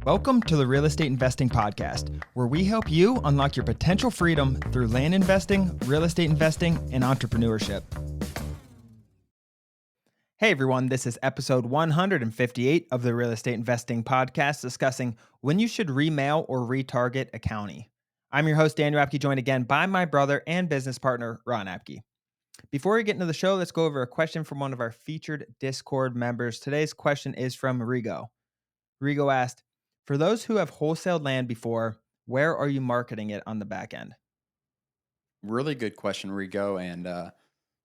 Welcome to the Real Estate Investing Podcast, where we help you unlock your potential freedom through land investing, real estate investing, and entrepreneurship. Hey everyone, this is episode 158 of the Real Estate Investing Podcast discussing when you should remail or retarget a county. I'm your host, Daniel Apke, joined again by my brother and business partner, Ron Apke. Before we get into the show, let's go over a question from one of our featured Discord members. Today's question is from Rigo. Rigo asked, for those who have wholesaled land before, where are you marketing it on the back end? Really good question, Rigo. And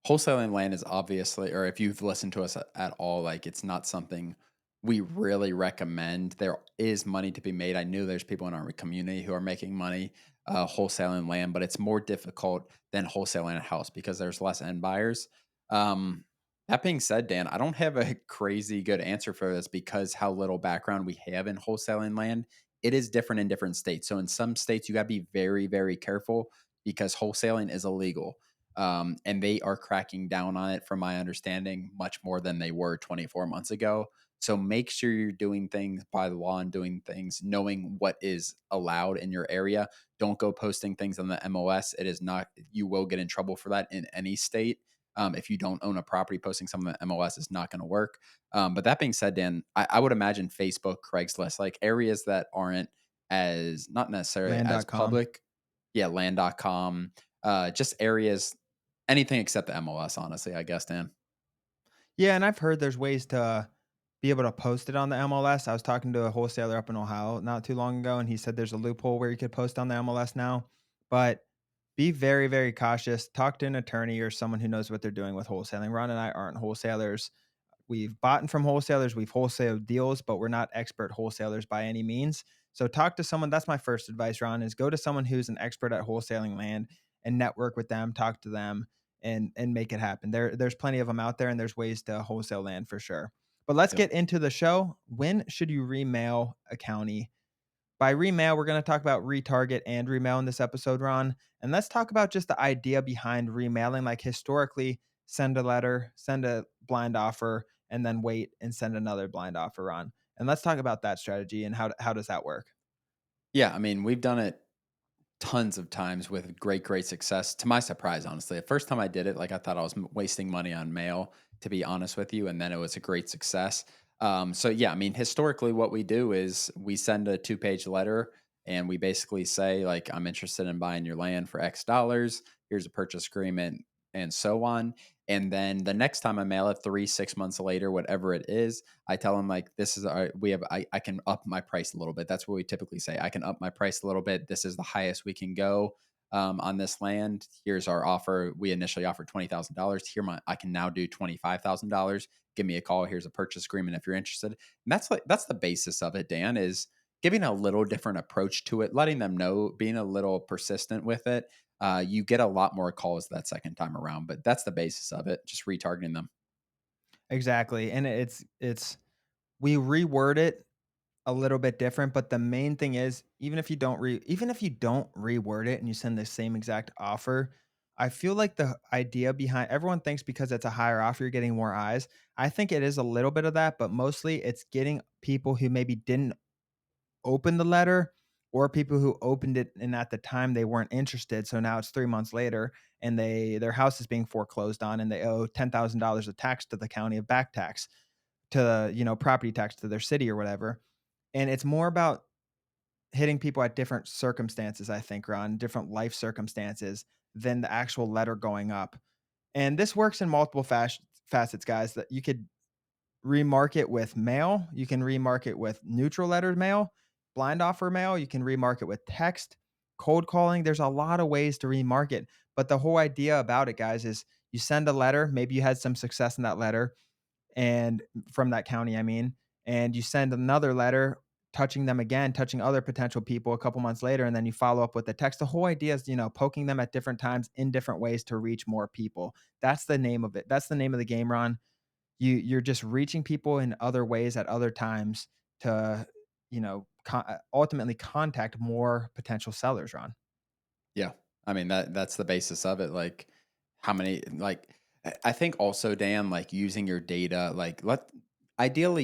wholesaling land is obviously, or if you've listened to us at all, like it's not something we really recommend. There is money to be made. I knew there's people in our community who are making money wholesaling land, but it's more difficult than wholesaling a house because there's less end buyers. Um, that being said, Dan, I don't have a crazy good answer for this because how little background we have in wholesaling land. It is different in different states. So in some states, you got to be very, very careful because wholesaling is illegal. And they are cracking down on it, from my understanding, much more than they were 24 months ago. So make sure you're doing things by the law and doing things knowing what is allowed in your area. Don't go posting things on the MLS. It is not, you will get in trouble for that in any state. If you don't own a property, posting something on the MLS is not going to work. But that being said, Dan, I would imagine Facebook, Craigslist, like areas that aren't as, not necessarily as Land.com. public. Yeah, land.com, just areas, anything except the MLS, honestly, I guess, Dan. Yeah, and I've heard there's ways to be able to post it on the MLS. I was talking to a wholesaler up in Ohio not too long ago, and he said there's a loophole where you could post on the MLS now. But be very, very cautious. Talk to an attorney or someone who knows what they're doing with wholesaling. Ron and I aren't wholesalers. We've bought from wholesalers, we've wholesaled deals, but we're not expert wholesalers by any means. So talk to someone. That's my first advice, Ron, is go to someone who's an expert at wholesaling land and network with them, talk to them and make it happen. There's plenty of them out there and there's ways to wholesale land for sure. But let's Yep. get into the show. When should you remail a county? By remail, we're going to talk about retarget and remail in this episode, Ron. And let's talk about just the idea behind remailing. Like historically, send a letter, send a blind offer, and then wait and send another blind offer, Ron. And let's talk about that strategy and how does that work? Yeah, I mean, we've done it tons of times with great, great success. To my surprise, honestly, the first time I did it, like I thought I was wasting money on mail, to be honest with you, and then it was a great success. So yeah, I mean, historically, what we do is we send a 2-page letter, and we basically say like, "I'm interested in buying your land for X dollars. Here's a purchase agreement," and so on. And then the next time I mail it, 3, 6 months later, whatever it is, I tell them like, this is our, we have, I can up my price a little bit. That's what we typically say. I can up my price a little bit. This is the highest we can go on this land. Here's our offer. We initially offered $20,000. I can now do $25,000. Give me a call. Here's a purchase agreement if you're interested. And that's the basis of it, Dan, is giving a little different approach to it, letting them know, being a little persistent with it. You get a lot more calls that second time around, but that's the basis of it. Just retargeting them. Exactly. And it's we reword it a little bit different, but the main thing is even if you don't reword it and you send the same exact offer, I feel like the idea behind everyone thinks because it's a higher offer, you're getting more eyes. I think it is a little bit of that, but mostly it's getting people who maybe didn't open the letter or people who opened it and at the time they weren't interested. So now it's 3 months later and their house is being foreclosed on and they owe $10,000 of tax to the county of back tax to, property tax to their city or whatever. And it's more about hitting people at different circumstances, I think, Ron, different life circumstances than the actual letter going up. And this works in multiple facets, guys, that you could remarket with mail, you can remarket with neutral lettered mail, blind offer mail, you can remarket with text, cold calling. There's a lot of ways to remarket. But the whole idea about it, guys, is you send a letter, maybe you had some success in that letter and from that county, I mean, and you send another letter touching them again, touching other potential people a couple months later, and then you follow up with the text. The whole idea is, poking them at different times in different ways to reach more people. That's the name of it. That's the name of the game, Ron. You're just reaching people in other ways at other times to, ultimately contact more potential sellers, Ron. Yeah. I mean, that's the basis of it. Like how many, like, I think also, Dan, like using your data, like ideally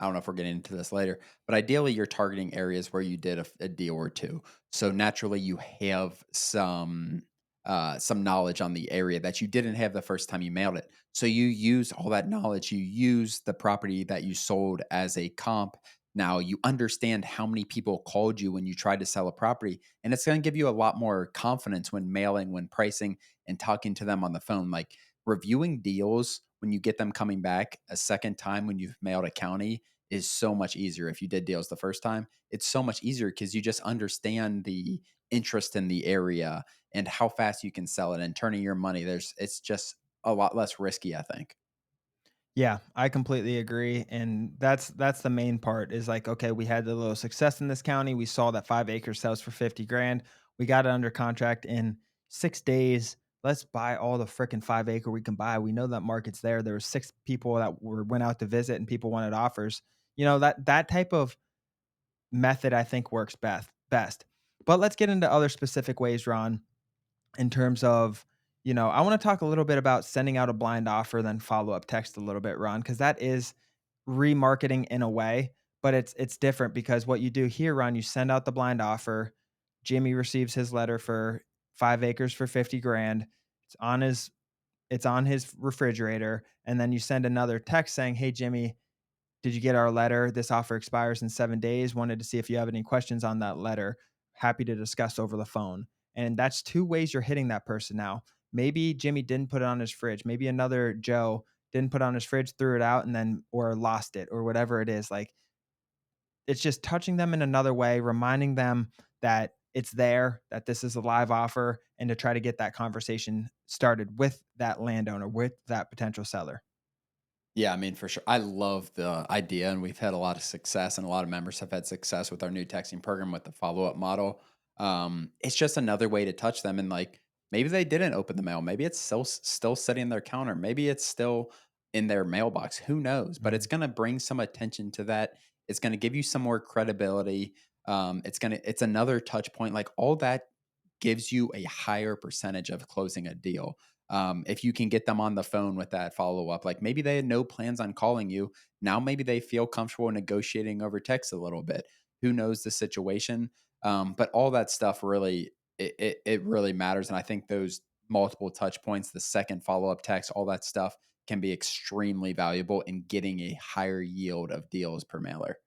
I don't know if we're getting into this later, but ideally you're targeting areas where you did a deal or two. So naturally you have some knowledge on the area that you didn't have the first time you mailed it. So you use all that knowledge, you use the property that you sold as a comp. Now you understand how many people called you when you tried to sell a property, and it's going to give you a lot more confidence when mailing, when pricing, and talking to them on the phone. Like reviewing deals when you get them coming back a second time when you've mailed a county is so much easier. If you did deals the first time, it's so much easier because you just understand the interest in the area and how fast you can sell it and turning your money. It's just a lot less risky, I think. Yeah, I completely agree, and that's the main part is like, okay, we had a little success in this county. We saw that 5 acres sells for 50 grand. We got it under contract in 6 days. Let's buy all the freaking 5 acre we can buy. We know that market's there. There were 6 people that went out to visit and people wanted offers. That type of method I think works best. But let's get into other specific ways, Ron, in terms of, I want to talk a little bit about sending out a blind offer, then follow up text a little bit, Ron, because that is remarketing in a way, but it's different because what you do here, Ron, you send out the blind offer. Jimmy receives his letter for 5 acres for 50 grand. It's on his it's on his refrigerator, and then you send another text saying, "Hey Jimmy, did you get our letter? This offer expires in 7 days. Wanted to see if you have any questions on that letter. Happy to discuss over the phone." And that's two ways you're hitting that person now. Maybe Jimmy didn't put it on his fridge. Maybe another Joe didn't put it on his fridge, threw it out, and then or lost it or whatever it is. Like it's just touching them in another way, reminding them that it's there, that this is a live offer, and to try to get that conversation started with that landowner, with that potential seller. Yeah, I mean, for sure. I love the idea, and we've had a lot of success, and a lot of members have had success with our new texting program with the follow up model. It's just another way to touch them, and like maybe they didn't open the mail, maybe it's still sitting in their counter, maybe it's still in their mailbox. Who knows? But it's Mhm. going to bring some attention to that. It's going to give you some more credibility. It's another touch point. Like all that gives you a higher percentage of closing a deal. If you can get them on the phone with that follow up, like maybe they had no plans on calling you. Now maybe they feel comfortable negotiating over text a little bit. Who knows the situation? But all that stuff really, it really matters. And I think those multiple touch points, the second follow up text, all that stuff can be extremely valuable in getting a higher yield of deals per mailer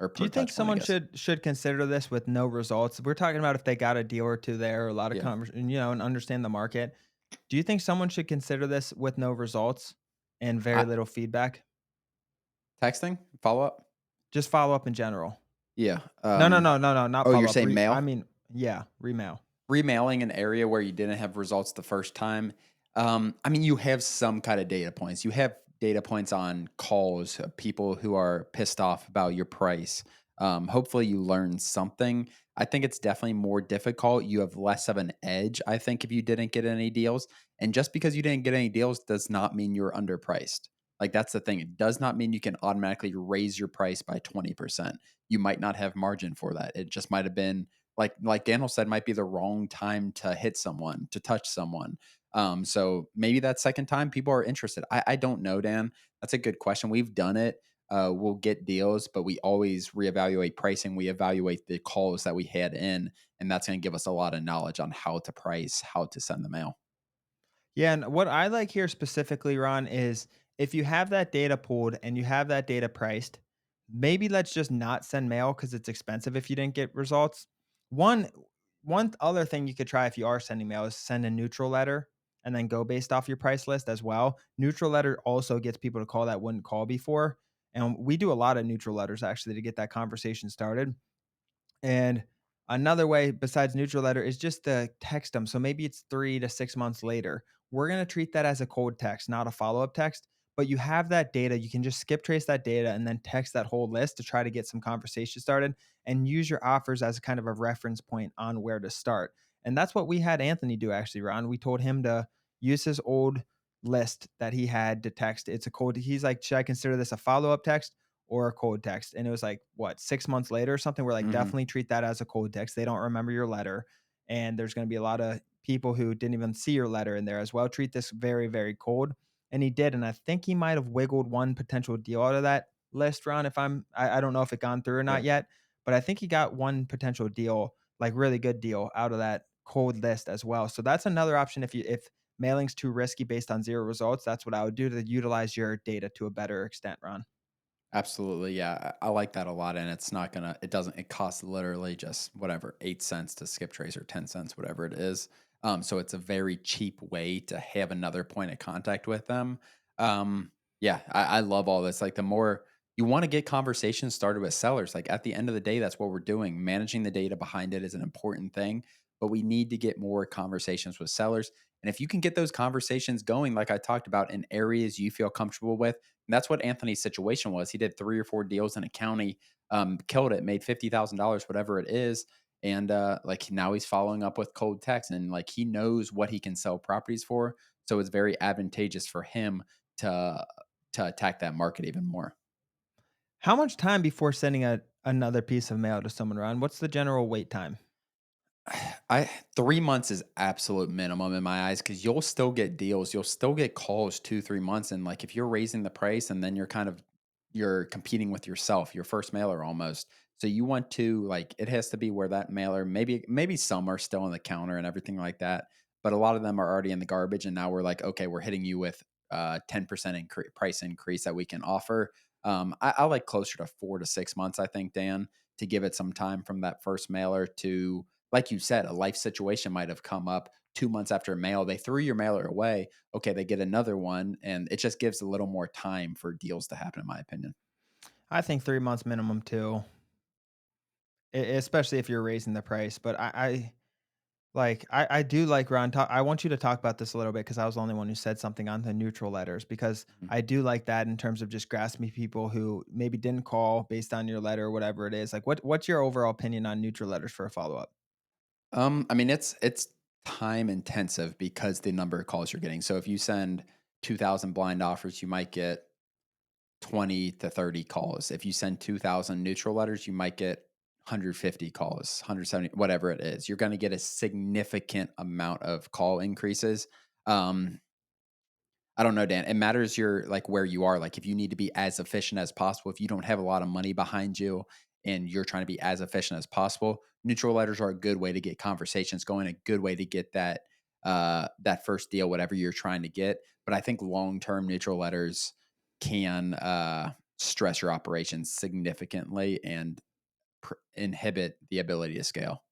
or Do per you think touch point, I someone guess. should consider this with no results? We're talking about if they got a deal or two there, or a lot of Yeah. and understand the market. Do you think someone should consider this with no results and very I, little feedback? texting follow up. Just follow up in general. Yeah. No, no, no, no, no, not Oh, you're follow up. saying I mail? mean, yeah, remail. Remailing an area where you didn't have results the first time, I mean, you have some kind of data points. You have data points on calls, people who are pissed off about your price. Hopefully, you learn something. I think it's definitely more difficult. You have less of an edge, I think, if you didn't get any deals. And just because you didn't get any deals does not mean you're underpriced. Like, that's the thing. It does not mean you can automatically raise your price by 20%. You might not have margin for that. It just might have been like Daniel said, might be the wrong time to hit someone, to touch someone. So maybe that second time people are interested. I don't know, Dan. That's a good question. We've done it. We'll get deals, but we always reevaluate pricing. We evaluate the calls that we had in, and that's going to give us a lot of knowledge on how to price, how to send the mail. Yeah, and what I like here specifically, Ron, is if you have that data pooled and you have that data priced, maybe let's just not send mail because it's expensive if you didn't get results. One one other thing you could try if you are sending mail is send a neutral letter and then go based off your price list as well. Neutral letter also gets people to call that wouldn't call before. And we do a lot of neutral letters actually to get that conversation started. And another way besides neutral letter is just to text them. So maybe it's 3 to 6 months later. We're going to treat that as a cold text, not a follow up text. But you have that data. You can just skip trace that data and then text that whole list to try to get some conversation started and use your offers as kind of a reference point on where to start. And that's what we had Anthony do actually, Ron. We told him to use his old list that he had to text. It's a cold. He's like, should I consider this a follow up text or a cold text? And it was like, what, 6 months later or something? We're like, Hmm. definitely treat that as a cold text. They don't remember your letter. And there's going to be a lot of people who didn't even see your letter in there as well. Treat this very, very cold. And he did. And I think he might have wiggled one potential deal out of that. list, Ron. If I don't know if it gone through or not Sure. yet, but I think he got one potential deal, like really good deal out of that cold list as well. So that's another option if mailing's too risky based on zero results. That's what I would do to utilize your data to a better extent, Ron. Absolutely, yeah, I like that a lot, and it's not gonna it doesn't it costs literally just whatever, 8 cents to skip trace or 10 cents, whatever it is, so it's a very cheap way to have another point of contact with them. Yeah, I love all this, like, the more you wanna get conversations started with sellers, like, at the end of the day, that's what we're doing, managing the data behind it is an important thing, but we need to get more conversations with sellers, and if you can get those conversations going, like I talked about, in areas you feel comfortable with, and that's what Anthony's situation was. He did 3 or 4 deals in a county, killed it, made $50,000, whatever it is, and, like, now he's following up with cold text, and, like, he knows what he can sell properties for, so it's very advantageous for him to attack that market even more. How much time before sending another piece of mail to someone, Ron? What's the general wait time? I 3 months is absolute minimum in my eyes because you'll still get deals. You'll still get calls 2, 3 months, and, like, if you're raising the price and then you're competing with yourself, your first mailer almost. So you want to, like, it has to be where that mailer maybe some are still on the counter and everything like that, but a lot of them are already in the garbage, and now we're like, "Okay, we're hitting you with, 10% price increase that we can offer." I like closer to 4 to 6 months, I think, Dan, to give it some time from that first mailer to, like you said, a life situation might have come up 2 months after mail. They threw your mailer away. Okay, they get another one, and it just gives a little more time for deals to happen, in my opinion. I think 3 months minimum too, especially if you're raising the price. But I do like Ron. I want you to talk about this a little bit because I was the only one who said something on the neutral letters because Mhm. I do like that in terms of just grasping people who maybe didn't call based on your letter or whatever it is. Like, what's your overall opinion on neutral letters for a follow up? I mean, it's time intensive because the number of calls you're getting. So if you send 2,000 blind offers, you might get 20 to 30 calls. If you send 2,000 neutral letters, you might get 150 calls, 170, whatever it is. You're going to get a significant amount of call increases. Um, I don't know, Dan. It matters your like where you are. Like if you need to be as efficient as possible, if you don't have a lot of money behind you and you're trying to be as efficient as possible, neutral letters are a good way to get conversations going, a good way to get that first deal, whatever you're trying to get. But I think long-term neutral letters can stress your operations significantly and inhibit the ability to scale,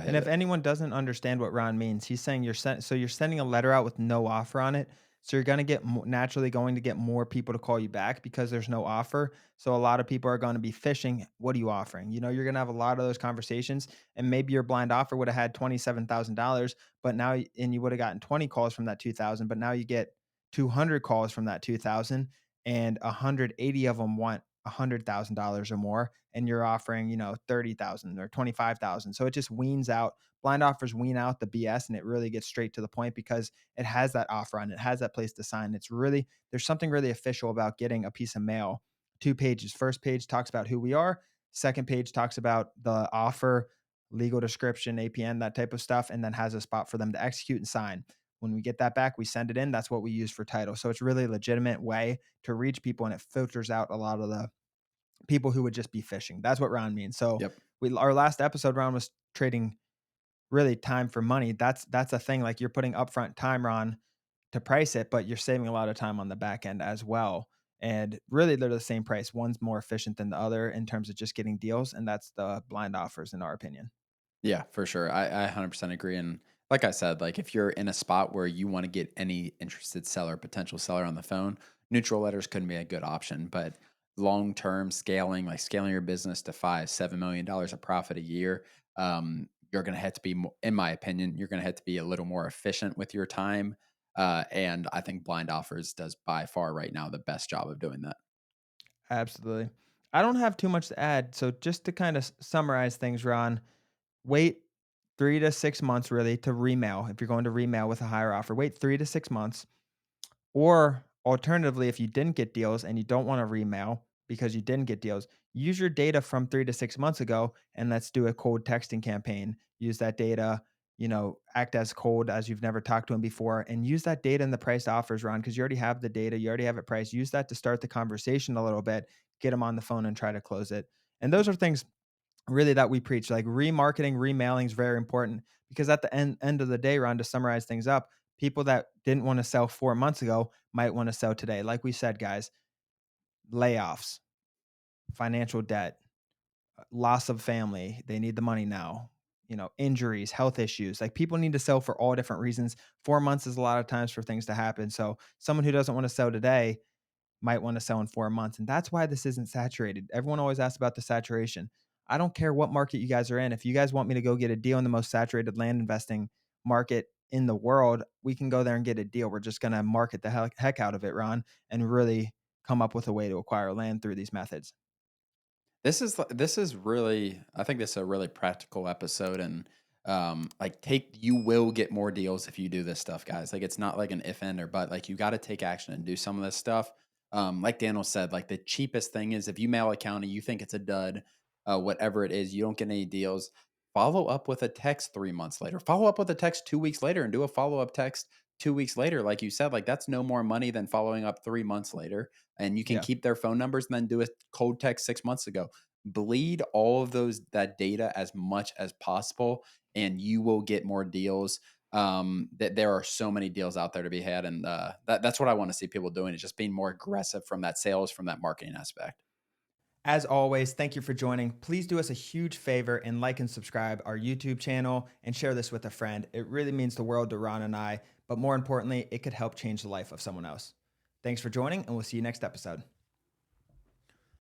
And if prohibit. anyone doesn't understand what Ron means, he's saying you're sending a letter out with no offer on it. So you're going to get naturally going to get more people to call you back because there's no offer. So a lot of people are going to be fishing. What are you offering? You know, you're going to have a lot of those conversations, and maybe your blind offer would have had $27,000, but now and you would have gotten 20 calls from that 2,000, but now you get 200 calls from that 2,000, and 180 of them want $100,000 or more, and you're offering, 30,000 or 25,000. So it just weans out. Blind offers wean out the BS, and it really gets straight to the point because it has that offer on it, has that place to sign. It's really, there's something really official about getting a piece of mail. 2 pages. First page talks about who we are. Second page talks about the offer, legal description, APN, that type of stuff, and then has a spot for them to execute and sign. When we get that back, we send it in. That's what we use for title. So it's really a legitimate way to reach people, and it filters out a lot of the people who would just be fishing. That's what Ron means. So Yep. we our last episode, Ron was trading really time for money. That's a thing. Like you're putting upfront time, Ron, to price it, but you're saving a lot of time on the back end as well. And really, they're the same price. One's more efficient than the other in terms of just getting deals, and that's the blind offers, in our opinion. Yeah, for sure. I 100% agree. And like I said, like if you're in a spot where you want to get any interested seller, potential seller on the phone, neutral letters couldn't be a good option. But long term scaling, like scaling your business to 5, $7 million of profit a year, you're going to have to be, in my opinion, you're going to have to be a little more efficient with your time. And I think blind offers does by far right now the best job of doing that. Absolutely. I don't have too much to add. So just to kind of summarize things, Ron, wait 3 to 6 months really to remail. If you're going to remail with a higher offer, wait 3 to 6 months. Or alternatively, if you didn't get deals and you don't want to remail because you didn't get deals, use your data from 3 to 6 months ago and let's do a cold texting campaign. Use that data, act as cold as you've never talked to him before, and use that data in the price offers, Ron, because you already have the data, you already have it priced. Use that to start the conversation a little bit. get them on the phone and try to close it. And those are things really that we preach. Like remarketing, remailing is very important because at the end of the day, Ron, to summarize things up, people that didn't want to sell 4 months ago might want to sell today. Like we said, guys, layoffs, financial debt, loss of family, they need the money now. Injuries, health issues. Like people need to sell for all different reasons. 4 months is a lot of times for things to happen. So someone who doesn't want to sell today might want to sell in 4 months. And that's why this isn't saturated. Everyone always asks about the saturation. I don't care what market you guys are in. If you guys want me to go get a deal in the most saturated land investing market in the world, we can go there and get a deal. We're just going to market the heck out of it, Ron, and really come up with a way to acquire land through these methods. This is really, I think this is a really practical episode, and like take you will get more deals if you do this stuff, guys. Like it's not like an if and or but, like you got to take action and do some of this stuff. Like Daniel said, like the cheapest thing is if you mail a county, you think it's a dud, whatever it is, you don't get any deals. Follow up with a text 3 months later. Follow up with a text 2 weeks later, and do a follow up text 2 weeks later. Like you said, like that's no more money than following up 3 months later, and you can Yeah. keep their phone numbers and then do a cold text 6 months ago. Bleed all of those that data as much as possible, and you will get more deals. That there are so many deals out there to be had, and that's what I want to see people doing, is just being more aggressive from that sales, from that marketing aspect. As always, thank you for joining. Please do us a huge favor and like and subscribe our YouTube channel and share this with a friend. It really means the world to Ron and I, but more importantly, it could help change the life of someone else. Thanks for joining, and we'll see you next episode.